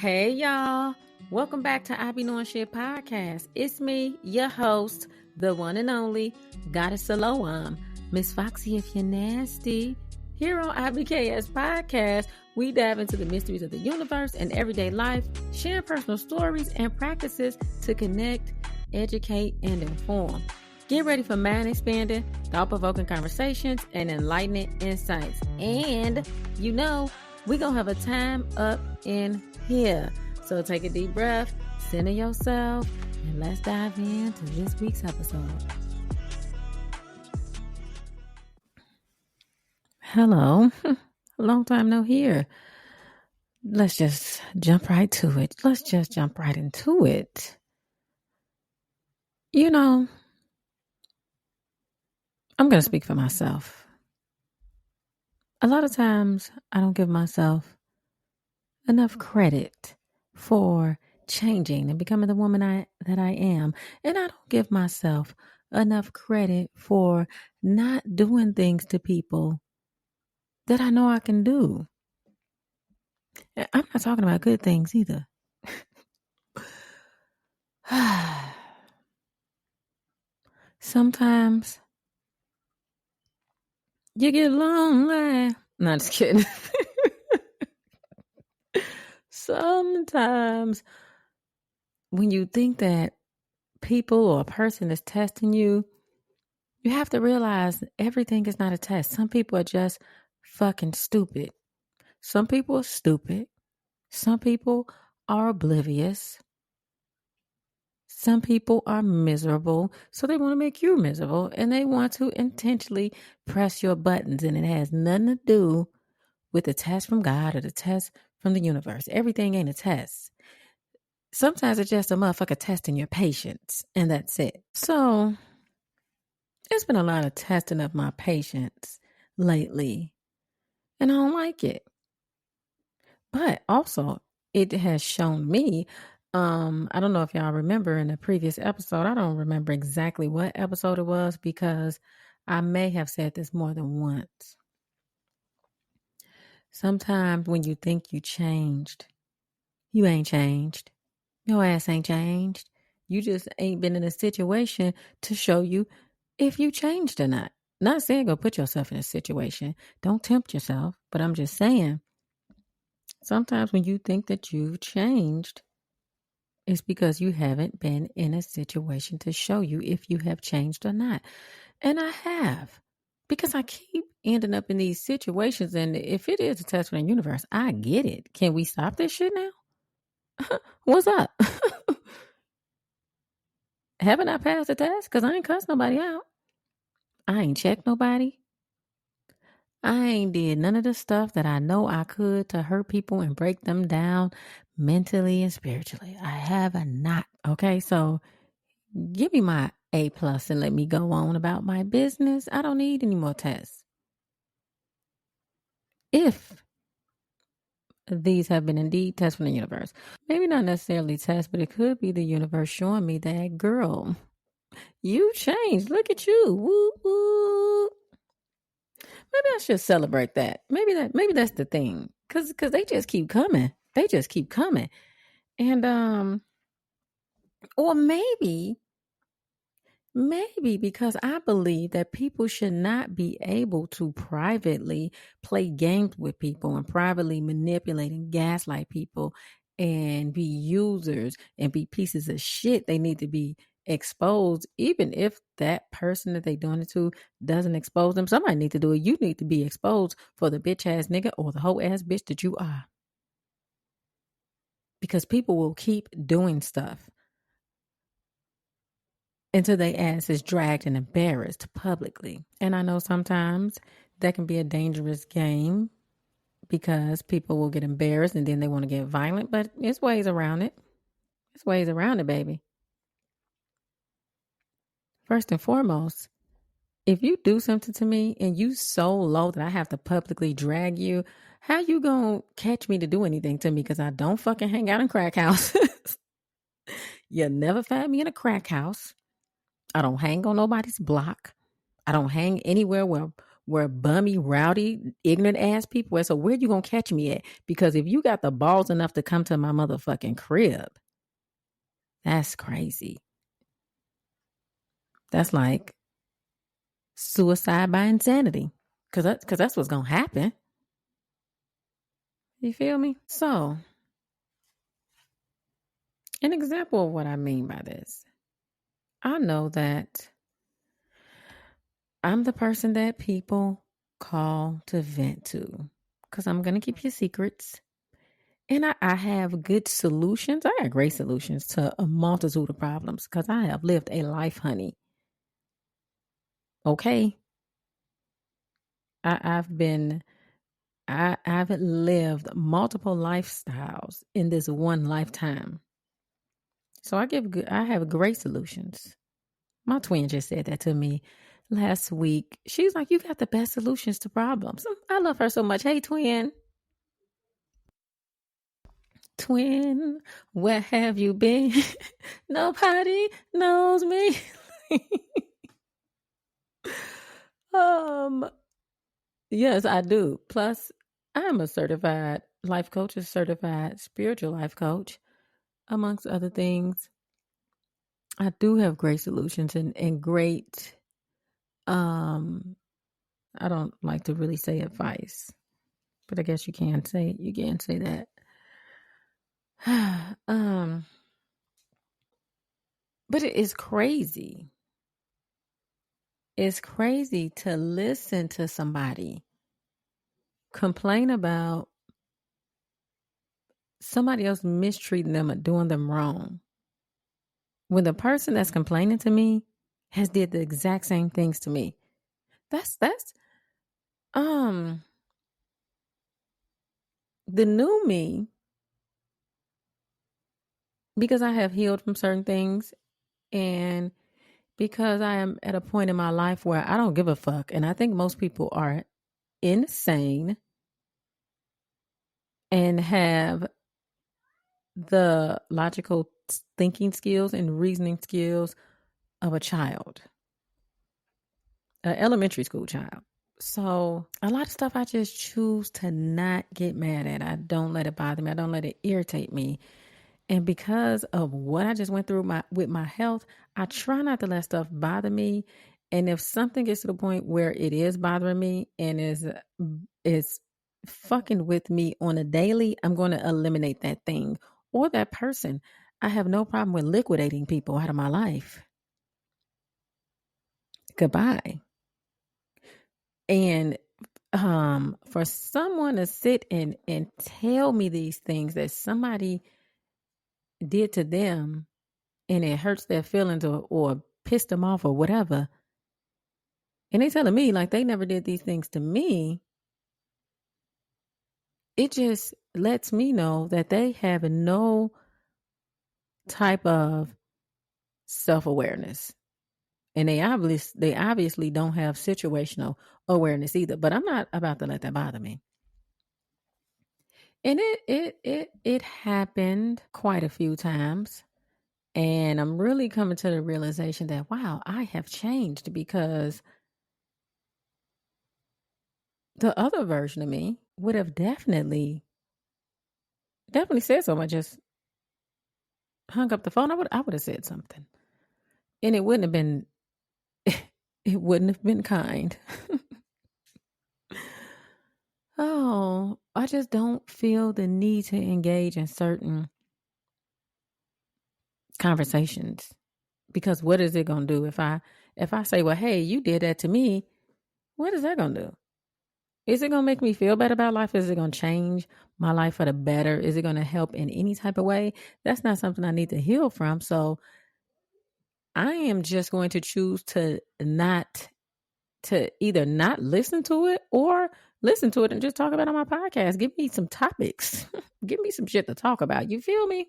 Hey y'all, welcome back to I Be Knowing Shit podcast. It's me, your host, the one and only Goddess Siloam, Miss Foxy if you're nasty. Here on IBKS podcast, we dive into the mysteries of the universe and everyday life, sharing personal stories and practices to connect, educate, and inform. Get ready for mind-expanding, thought-provoking conversations and enlightening insights. And, we're going to have a time up in here. So take a deep breath, center yourself, and let's dive into this week's episode. Hello. Long time no hear. Let's just jump right to it. Let's just jump right into it. I'm going to speak for myself. A lot of times I don't give myself enough credit for changing and becoming the woman that I am. And I don't give myself enough credit for not doing things to people that I know I can do. I'm not talking about good things either. Sometimes you get lonely. No, just kidding. Sometimes when you think that people or a person is testing you, you have to realize everything is not a test. Some people are just fucking stupid. Some people are stupid. Some people are oblivious. Some people are miserable, so they want to make you miserable, and they want to intentionally press your buttons, and it has nothing to do with the test from God or the test from the universe. Everything ain't a test. Sometimes it's just a motherfucker testing your patience, and that's it. So, there's been a lot of testing of my patience lately, and I don't like it. But also, it has shown me, I don't know if y'all remember in the previous episode, I don't remember exactly what episode it was because I may have said this more than once. Sometimes when you think you changed, you ain't changed. Your ass ain't changed. You just ain't been in a situation to show you if you changed or not. Not saying go put yourself in a situation. Don't tempt yourself, but I'm just saying, sometimes when you think that you've changed, it's because you haven't been in a situation to show you if you have changed or not. And I have, because I keep ending up in these situations. And if it is a test from the universe, I get it. Can we stop this shit now? What's up? Haven't I passed the test? Because I ain't cussed nobody out. I ain't checked nobody. I ain't did none of the stuff that I know I could to hurt people and break them down mentally and spiritually. I have not. Okay, so give me my A+ and let me go on about my business. I don't need any more tests. If these have been indeed tests from the universe, maybe not necessarily tests, but it could be the universe showing me that, girl, you changed. Look at you. Woo woo. Maybe I should celebrate that. Maybe that's the thing. Cause they just keep coming. They just keep coming. And or maybe because I believe that people should not be able to privately play games with people and privately manipulate and gaslight people and be users and be pieces of shit. They need to be exposed, even if that person that they doing it to doesn't expose them. Somebody need to do it. You need to be exposed for the bitch ass nigga or the whole ass bitch that you are. Because people will keep doing stuff until their ass is dragged and embarrassed publicly. And I know sometimes that can be a dangerous game because people will get embarrassed and then they want to get violent, but there's ways around it. There's ways around it, baby. First and foremost, if you do something to me and you so low that I have to publicly drag you, how you gonna catch me to do anything to me? Because I don't fucking hang out in crack houses. You never find me in a crack house. I don't hang on nobody's block. I don't hang anywhere where bummy, rowdy, ignorant ass people are. So where you gonna catch me at? Because if you got the balls enough to come to my motherfucking crib, that's crazy. That's like suicide by insanity. Cause that's what's gonna happen. You feel me? So, an example of what I mean by this. I know that I'm the person that people call to vent to because I'm going to keep your secrets. And I have good solutions. I have great solutions to a multitude of problems because I have lived a life, honey. Okay. I've lived multiple lifestyles in this one lifetime. So I have great solutions. My twin just said that to me last week. She's like, you got the best solutions to problems. I love her so much. Hey, twin. Twin, where have you been? Nobody knows me. Yes, I do. Plus, I'm a certified life coach, a certified spiritual life coach, amongst other things. I do have great solutions and great I don't like to really say advice, but I guess you can say that. But it is crazy. It's crazy to listen to somebody complain about somebody else mistreating them or doing them wrong when the person that's complaining to me has did the exact same things to me. That's the new me, because I have healed from certain things and because I am at a point in my life where I don't give a fuck. And I think most people are insane and have the logical thinking skills and reasoning skills of a child, an elementary school child. So a lot of stuff I just choose to not get mad at. I don't let it bother me. I don't let it irritate me. And because of what I just went through with my health, I try not to let stuff bother me. And if something gets to the point where it is bothering me and is fucking with me on a daily, I'm going to eliminate that thing or that person. I have no problem with liquidating people out of my life. Goodbye. And for someone to sit and tell me these things that somebody did to them and it hurts their feelings or pissed them off or whatever, and they telling me like they never did these things to me, it just lets me know that they have no type of self-awareness. And they obviously don't have situational awareness either. But I'm not about to let that bother me. And it happened quite a few times. And I'm really coming to the realization that, wow, I have changed because the other version of me would have definitely said something. I just hung up the phone. I would have said something. And it wouldn't have been kind. Oh, I just don't feel the need to engage in certain conversations because what is it going to do if I say, well, hey, you did that to me? What is that going to do? Is it going to make me feel better about life? Is it going to change my life for the better? Is it going to help in any type of way? That's not something I need to heal from. So I am just going to choose to either not listen to it or listen to it and just talk about it on my podcast. Give me some topics. Give me some shit to talk about. You feel me?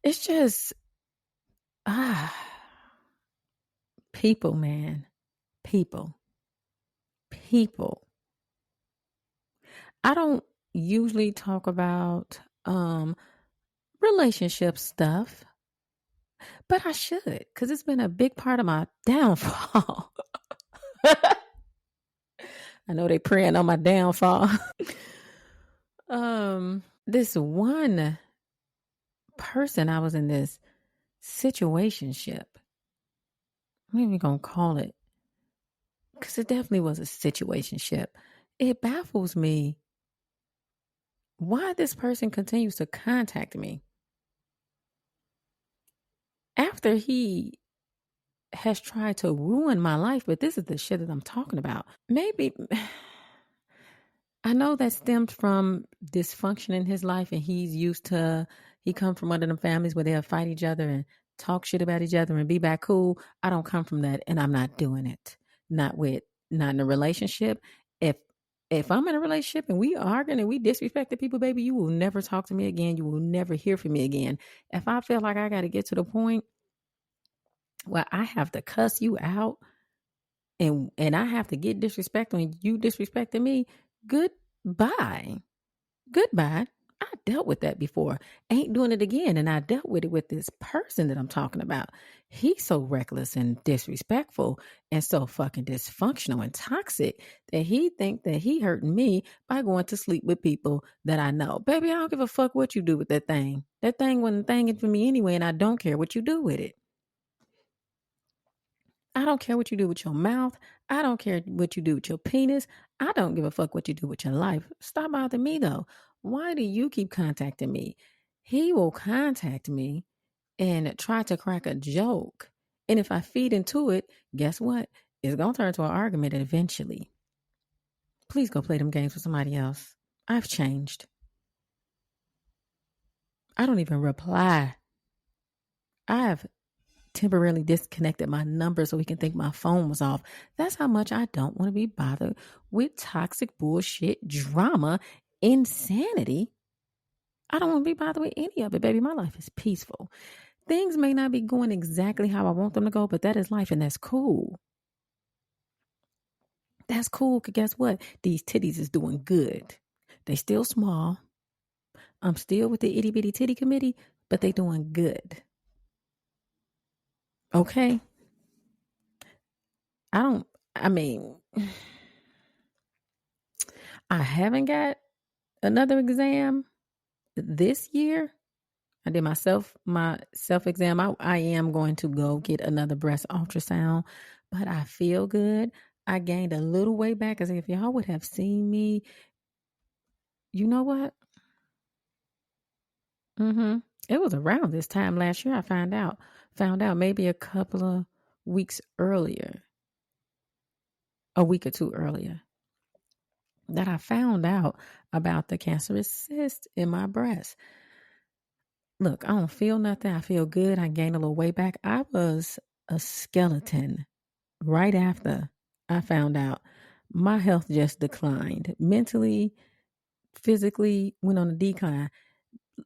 It's just, people, man. People. I don't usually talk about relationship stuff, but I should because it's been a big part of my downfall. I know they praying on my downfall. This one person I was in this situationship. Maybe we gonna call it, because it definitely was a situationship. It baffles me why this person continues to contact me after he has tried to ruin my life. But this is the shit that I'm talking about. Maybe I know that stemmed from dysfunction in his life, and he come from one of them families where they'll fight each other and talk shit about each other and be back cool. I don't come from that, and I'm not doing it. Not in a relationship. If I'm in a relationship and we arguing and we disrespecting people, baby, you will never talk to me again. You will never hear from me again. If I feel like I got to get to the point where I have to cuss you out and I have to get disrespectful and you disrespecting me, goodbye. I dealt with that before. Ain't doing it again. And I dealt with it with this person that I'm talking about. He's so reckless and disrespectful and so fucking dysfunctional and toxic that he think that he hurting me by going to sleep with people that I know. Baby, I don't give a fuck what you do with that thing. That thing wasn't thinging for me anyway, and I don't care what you do with it. I don't care what you do with your mouth. I don't care what you do with your penis. I don't give a fuck what you do with your life. Stop bothering me though. Why do you keep contacting me? He will contact me and try to crack a joke. And if I feed into it, guess what? It's going to turn into an argument eventually. Please go play them games with somebody else. I've changed. I don't even reply. I've temporarily disconnected my number so he can think my phone was off. That's how much I don't want to be bothered with toxic bullshit, drama, insanity. I don't want to be bothered with any of it, baby. My life is peaceful. Things may not be going exactly how I want them to go, but that is life, and that's cool. That's cool, because guess what? These titties is doing good. They still small. I'm still with the itty bitty titty committee, but they doing good. Okay? I haven't got another exam this year. I did my self exam. I am going to go get another breast ultrasound, but I feel good. I gained a little weight back, because if y'all would have seen me, you know what? It was around this time last year I found out maybe a couple of weeks earlier, a week or two earlier, that I found out about the cancerous cyst in my breast. Look, I don't feel nothing. I feel good. I gained a little weight back. I was a skeleton right after I found out. My health just declined. Mentally, physically, went on a decline.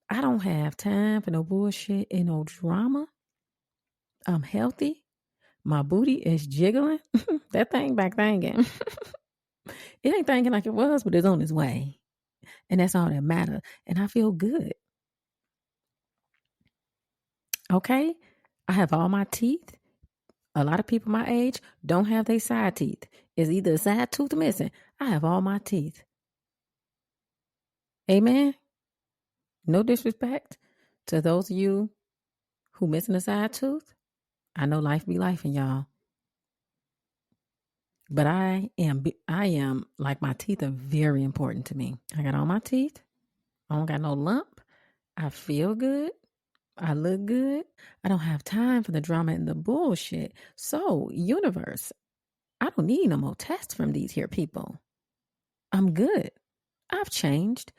I don't have time for no bullshit and no drama. I'm healthy. My booty is jiggling. That thing back thinking. It ain't thinking like it was, but it's on its way. And that's all that matters. And I feel good. Okay? I have all my teeth. A lot of people my age don't have their side teeth. It's either a side tooth missing. I have all my teeth. Amen? No disrespect to those of you who missing a side tooth. I know life be life in y'all. But I am like, my teeth are very important to me. I got all my teeth. I don't got no lump. I feel good. I look good. I don't have time for the drama and the bullshit. So, universe, I don't need no more tests from these here people. I'm good. I've changed.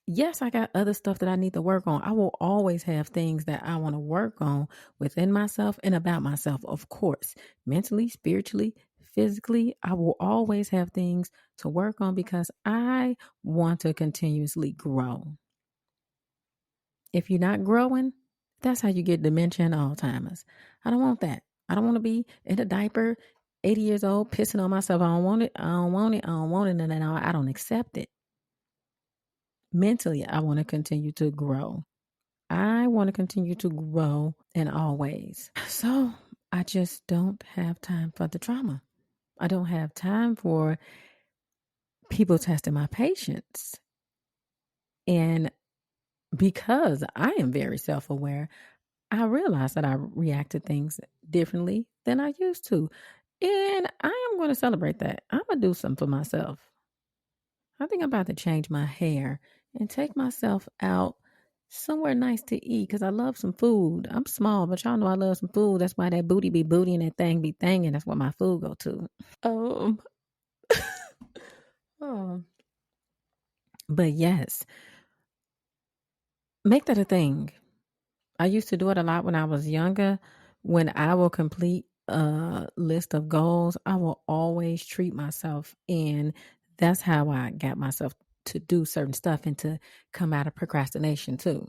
Yes, I got other stuff that I need to work on. I will always have things that I want to work on within myself and about myself, of course. Mentally, spiritually, physically, I will always have things to work on, because I want to continuously grow. If you're not growing, that's how you get dementia and Alzheimer's. I don't want that. I don't want to be in a diaper, 80 years old, pissing on myself. I don't want it. I don't want it. I don't want it. And I don't accept it. Mentally, I want to continue to grow. I want to continue to grow in all ways. So I just don't have time for the drama. I don't have time for people tested my patience. And because I am very self-aware, I realized that I react to things differently than I used to. And I am going to celebrate that. I'm going to do something for myself. I think I'm about to change my hair and take myself out somewhere nice to eat because I love some food. I'm small, but y'all know I love some food. That's why that booty be booty and that thing be thangin'. That's where my food go to. Um, oh. But yes, make that a thing. I used to do it a lot when I was younger. When I will complete a list of goals, I will always treat myself. And that's how I got myself to do certain stuff and to come out of procrastination too.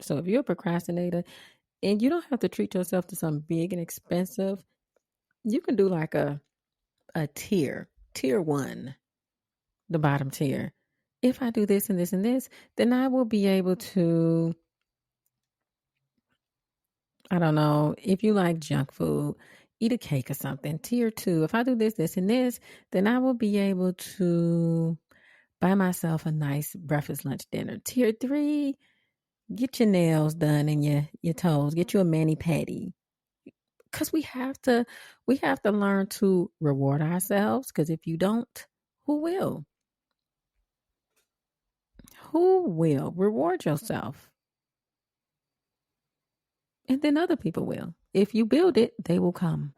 So if you're a procrastinator and you don't have to treat yourself to something big and expensive, you can do like a tier one, the bottom tier. If I do this and this and this, then I will be able to, I don't know, if you like junk food, eat a cake or something. Tier two, if I do this, this, and this, then I will be able to buy myself a nice breakfast, lunch, dinner. Tier three, get your nails done and your toes. Get you a mani pedi. Because we have to learn to reward ourselves. Because if you don't, who will? Who will reward yourself? And then other people will. If you build it, they will come.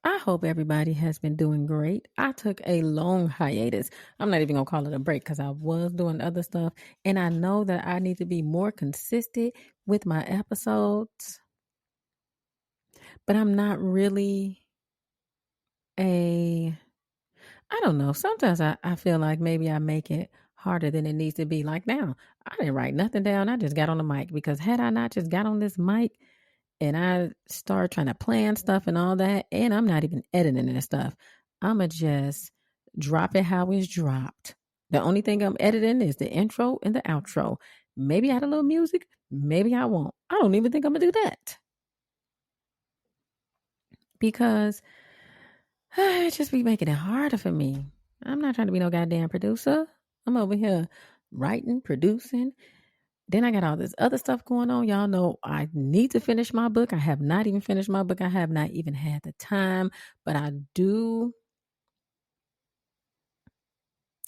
I hope everybody has been doing great. I took a long hiatus. I'm not even going to call it a break because I was doing other stuff. And I know that I need to be more consistent with my episodes. But I'm not really I don't know. Sometimes I feel like maybe I make it harder than it needs to be. Like now, I didn't write nothing down. I just got on the mic because had I not just got on this mic, and I start trying to plan stuff and all that, and I'm not even editing this stuff. I'ma just drop it how it's dropped. The only thing I'm editing is the intro and the outro. Maybe add a little music, maybe I won't. I don't even think I'm gonna do that. Because it just be making it harder for me. I'm not trying to be no goddamn producer. I'm over here writing, producing, then I got all this other stuff going on. Y'all know I need to finish my book. I have not even finished my book. I have not even had the time, but I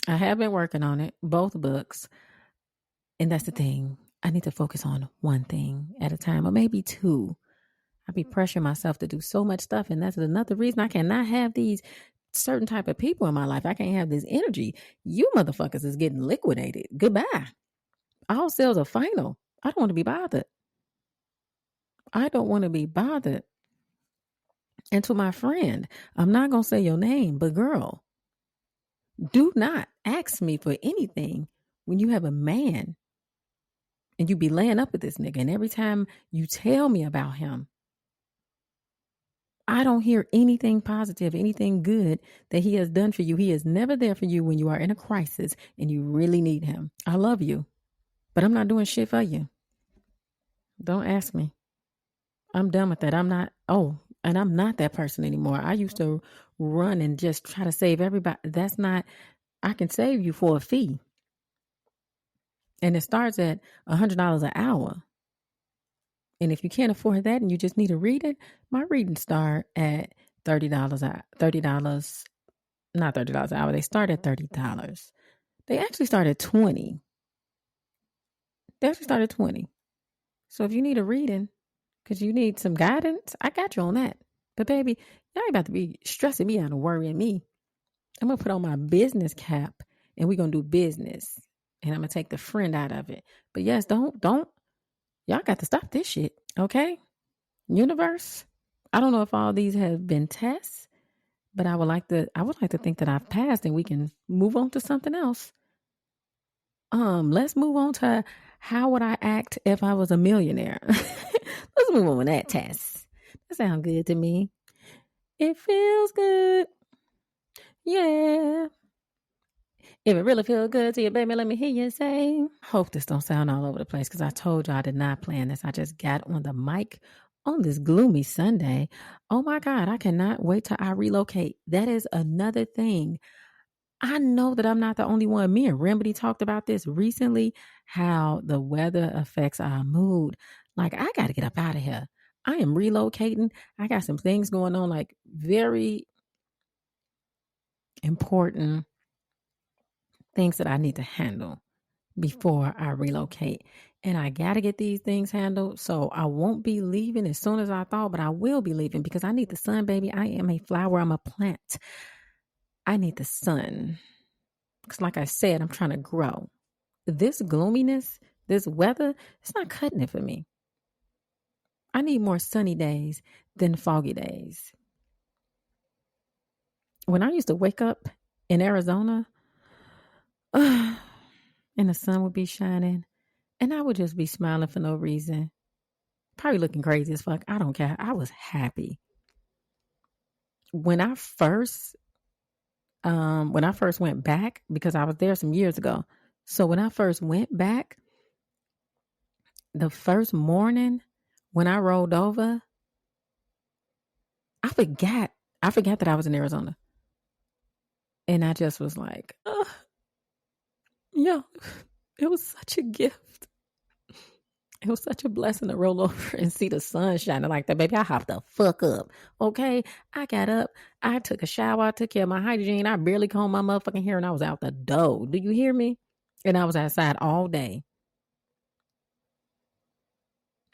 have been working on it, both books. And that's the thing. I need to focus on one thing at a time or maybe two. I be pressuring myself to do so much stuff. And that's another reason I cannot have these certain type of people in my life. I can't have this energy. You motherfuckers is getting liquidated. Goodbye. All sales are final. I don't want to be bothered. I don't want to be bothered. And to my friend, I'm not going to say your name, but girl, do not ask me for anything when you have a man and you be laying up with this nigga. And every time you tell me about him, I don't hear anything positive, anything good that he has done for you. He is never there for you when you are in a crisis and you really need him. I love you, but I'm not doing shit for you. Don't ask me. I'm done with that. I'm not that person anymore. I used to run and just try to save everybody. That's not, I can save you for a fee. And it starts at $100 an hour. And if you can't afford that and you just need a reading, my readings start at $30, not $30 an hour. They start at $30. They actually start at 20. They actually start at 20. So if you need a reading, because you need some guidance, I got you on that. But baby, y'all ain't about to be stressing me out and worrying me. I'm going to put on my business cap and we're going to do business. And I'm going to take the friend out of it. But yes, don't. Y'all got to stop this shit, okay? Universe, I don't know if all these have been tests, but I would like to think that I've passed and we can move on to something else. Let's move on to how would I act if I was a millionaire? Let's move on with that test. That sounds good to me. It feels good. Yeah. If it really feels good to you, baby, let me hear you say. Hope this don't sound all over the place because I told you I did not plan this. I just got on the mic on this gloomy Sunday. Oh my God, I cannot wait till I relocate. That is another thing. I know that I'm not the only one. Me and Remedy talked about this recently, how the weather affects our mood. Like, I got to get up out of here. I am relocating. I got some things going on, like very important things that I need to handle before I relocate. And I got to get these things handled. So I won't be leaving as soon as I thought, but I will be leaving because I need the sun, baby. I am a flower. I'm a plant. I need the sun. Because like I said, I'm trying to grow. This gloominess, this weather, it's not cutting it for me. I need more sunny days than foggy days. When I used to wake up in Arizona, and the sun would be shining, and I would just be smiling for no reason. Probably looking crazy as fuck. I don't care. I was happy. When I first went back, because I was there some years ago. So when I first went back, the first morning when I rolled over, I forgot that I was in Arizona. And I just was like, yeah, it was such a gift. It was such a blessing to roll over and see the sun shining like that. Baby, I hopped the fuck up. Okay. I got up. I took a shower. I took care of my hygiene. I barely combed my motherfucking hair and I was out the door. Do you hear me? And I was outside all day.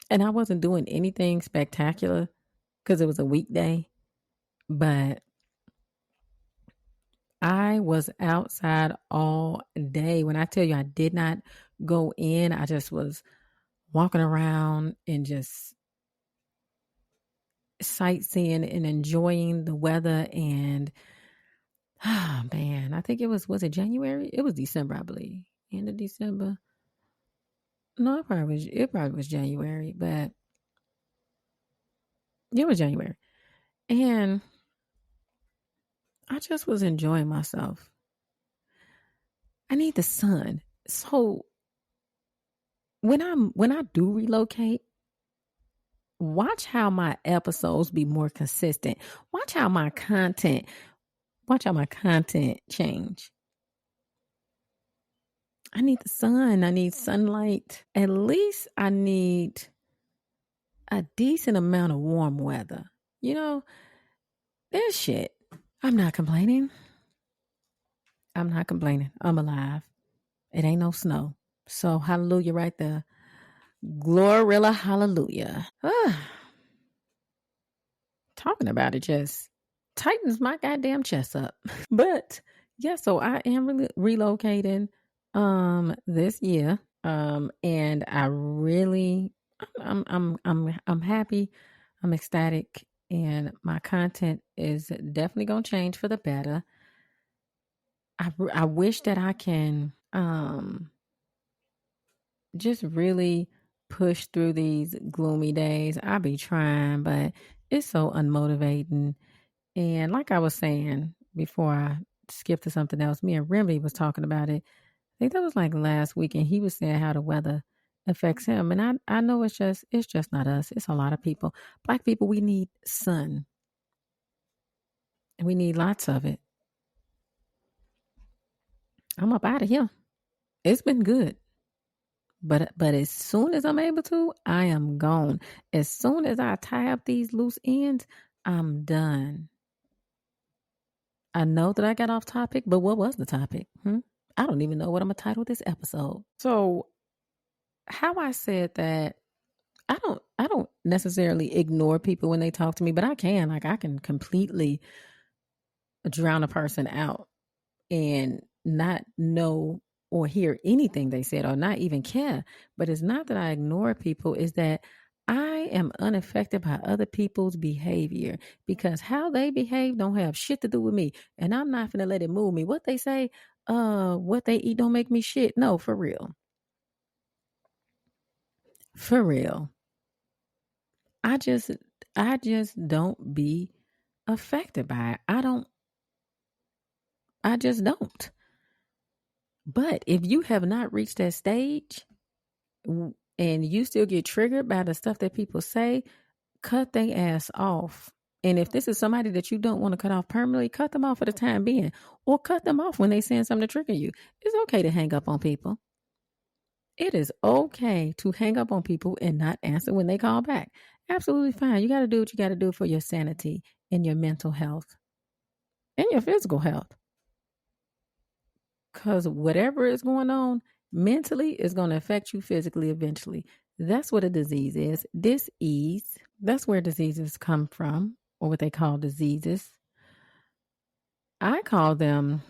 And I wasn't doing anything spectacular because it was a weekday. But I was outside all day. When I tell you I did not go in, I just was walking around and just sightseeing and enjoying the weather. And oh man, I think it was it January? It was December, I believe. End of December. No, it probably was January, but it was January. And I just was enjoying myself. I need the sun. So when I do relocate, watch how my episodes be more consistent. Watch how my content change. I need the sun. I need sunlight. At least I need a decent amount of warm weather. You know, there's shit. I'm not complaining. I'm alive. It ain't no snow. So hallelujah right there. Glorilla hallelujah. Talking about it just tightens my goddamn chest up. But yeah, so I am relocating this year. And I really I'm happy. I'm ecstatic, and my content is definitely going to change for the better. I wish that I can just really push through these gloomy days. I be trying, but it's so unmotivating. And like I was saying before I skipped to something else, me and Remedy was talking about it. I think that was like last week, and he was saying how the weather affects him. And I know it's just not us. It's a lot of people. Black people, we need sun. And we need lots of it. I'm up out of here. It's been good. But as soon as I'm able to, I am gone. As soon as I tie up these loose ends, I'm done. I know that I got off topic, but what was the topic? I don't even know what I'm going to title this episode. So how I said that I don't necessarily ignore people when they talk to me, but I can completely drown a person out and not know or hear anything they said or not even care. But it's not that I ignore people, it's that I am unaffected by other people's behavior, because how they behave don't have shit to do with me. And I'm not going to let it move me. What they say, what they eat don't make me shit. No, for real. For real. I just don't be affected by it. I just don't. But if you have not reached that stage and you still get triggered by the stuff that people say, cut their ass off And if this is somebody that you don't want to cut off permanently, cut them off for the time being, or cut them off when they saying something to trigger you. It's okay to hang up on people. It is okay to hang up on people and not answer when they call back. Absolutely fine. You got to do what you got to do for your sanity and your mental health and your physical health. Because whatever is going on mentally is going to affect you physically eventually. That's what a disease is. Dis-ease. That's where diseases come from, or what they call diseases. I call them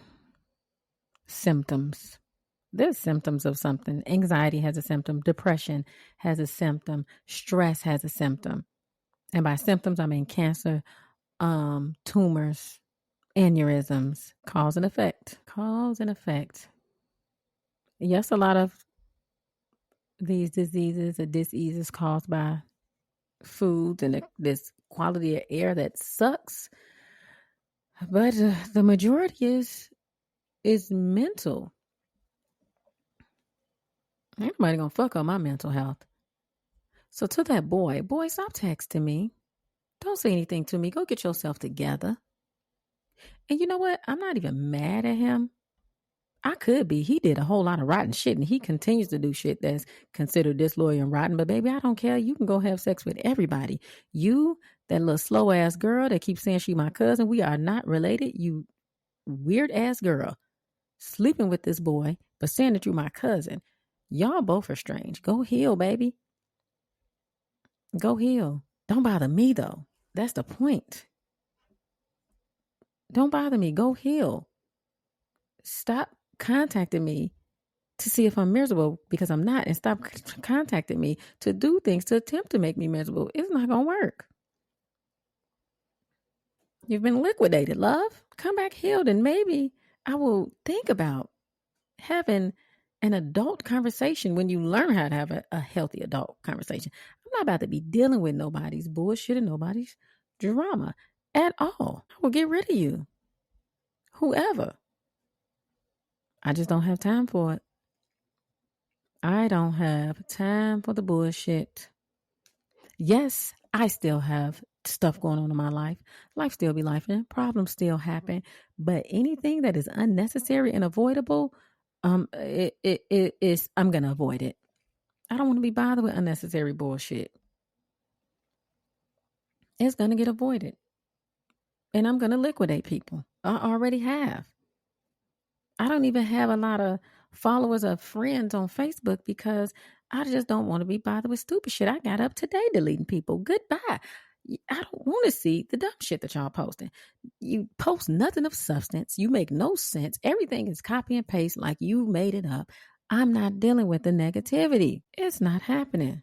symptoms. They're symptoms of something. Anxiety has a symptom. Depression has a symptom. Stress has a symptom. And by symptoms, I mean cancer, tumors, aneurysms, cause and effect. Cause and effect. Yes, a lot of these diseases or diseases caused by foods and this quality of air that sucks. But the majority is mental. Ain't nobody gonna fuck on my mental health. So to that boy, stop texting me. Don't say anything to me. Go get yourself together. And you know what? I'm not even mad at him. I could be. He did a whole lot of rotten shit, and he continues to do shit that's considered disloyal and rotten. But baby, I don't care. You can go have sex with everybody. You, that little slow ass girl that keeps saying she my cousin, we are not related. You weird ass girl sleeping with this boy, but saying that you my cousin. Y'all both are strange. Go heal, baby. Go heal. Don't bother me though. That's the point. Don't bother me. Go heal. Stop contacting me to see if I'm miserable, because I'm not, and stop contacting me to do things to attempt to make me miserable. It's not going to work. You've been liquidated, love. Come back healed, and maybe I will think about having an adult conversation when you learn how to have a healthy adult conversation. I'm not about to be dealing with nobody's bullshit and nobody's drama at all. I will get rid of you. Whoever. I just don't have time for it. I don't have time for the bullshit. Yes, I still have stuff going on in my life. Life still be life and problems still happen. But anything that is unnecessary and avoidable, I'm gonna avoid it. I don't want to be bothered with unnecessary bullshit. It's gonna get avoided. And I'm gonna liquidate people. I already have. I don't even have a lot of followers or friends on Facebook because I just don't want to be bothered with stupid shit. I got up today deleting people. Goodbye. I don't want to see the dumb shit that y'all posting. You post nothing of substance. You make no sense. Everything is copy and paste like you made it up. I'm not dealing with the negativity. It's not happening.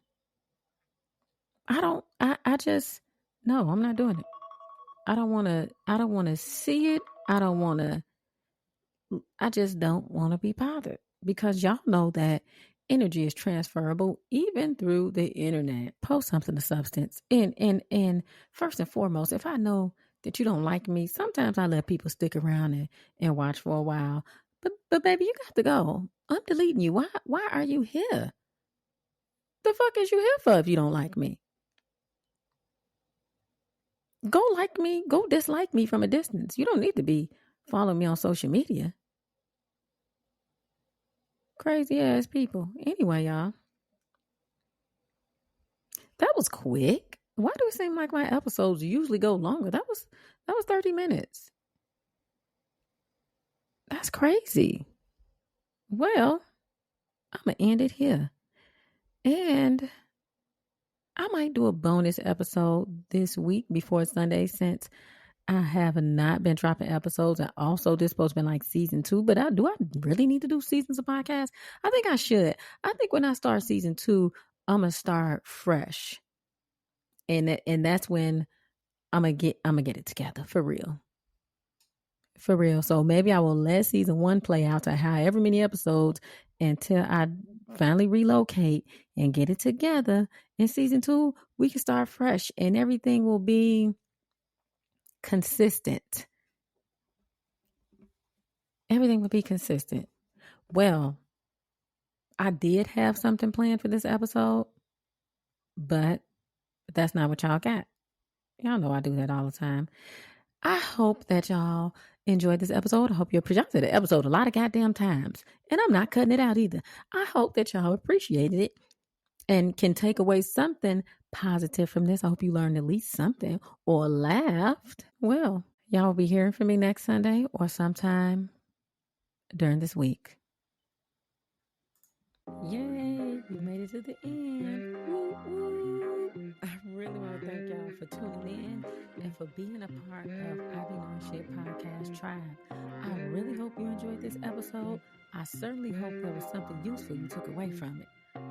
No, I'm not doing it. I don't want to see it. I just don't want to be bothered, because y'all know that energy is transferable even through the internet. Post something of substance. And first and foremost, if I know that you don't like me, sometimes I let people stick around and watch for a while. But baby, you got to go. I'm deleting you. Why are you here? The fuck is you here for if you don't like me? Go like me, go dislike me from a distance. You don't need to be following me on social media. Crazy ass people. Anyway, y'all. That was quick. Why do it seem like my episodes usually go longer? That was 30 minutes. That's crazy. Well, I'm going to end it here. And I might do a bonus episode this week before Sunday, since I have not been dropping episodes. And also, this supposed to be like season 2. But do I really need to do seasons of podcasts? I think I should. I think when I start season 2, I'm going to start fresh. And that's when I'm gonna get it together for real. For real. So maybe I will let season 1 play out to however many episodes until I finally relocate and get it together. In season 2, we can start fresh and everything will be consistent. Everything will be consistent. Well, I did have something planned for this episode, but that's not what y'all got. Y'all know I do that all the time. I hope that y'all enjoyed this episode. I hope you appreciated the episode a lot of goddamn times. And I'm not cutting it out either. I hope that y'all appreciated it and can take away something positive from this. I hope you learned at least something or laughed. Well, y'all will be hearing from me next Sunday or sometime during this week. Yay, we made it to the end. Woo, woo. I really want to thank y'all for tuning in and for being a part of I Be Knowing Shit Podcast Tribe. I really hope you enjoyed this episode. I certainly hope there was something useful you took away from it.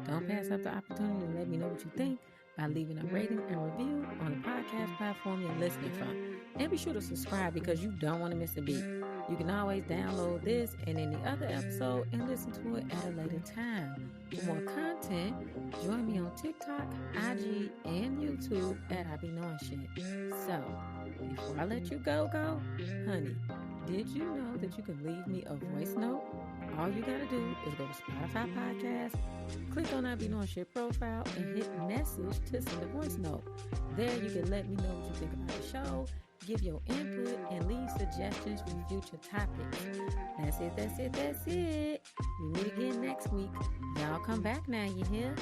Don't pass up the opportunity to let me know what you think by leaving a rating and review on the podcast platform you're listening from. And be sure to subscribe because you don't want to miss a beat. You can always download this and any other episode and listen to it at a later time. For more content, join me on TikTok, IG, and YouTube at I Be Knowing Shit. So, before I let you go, honey, did you know that you can leave me a voice note? All you gotta do is go to Spotify Podcast, click on I Be Knowing Shit profile, and hit message to send a voice note. There you can let me know what you think about the show, give your input, and leave suggestions for future topics. That's it. We meet again next week. Y'all come back now, you hear?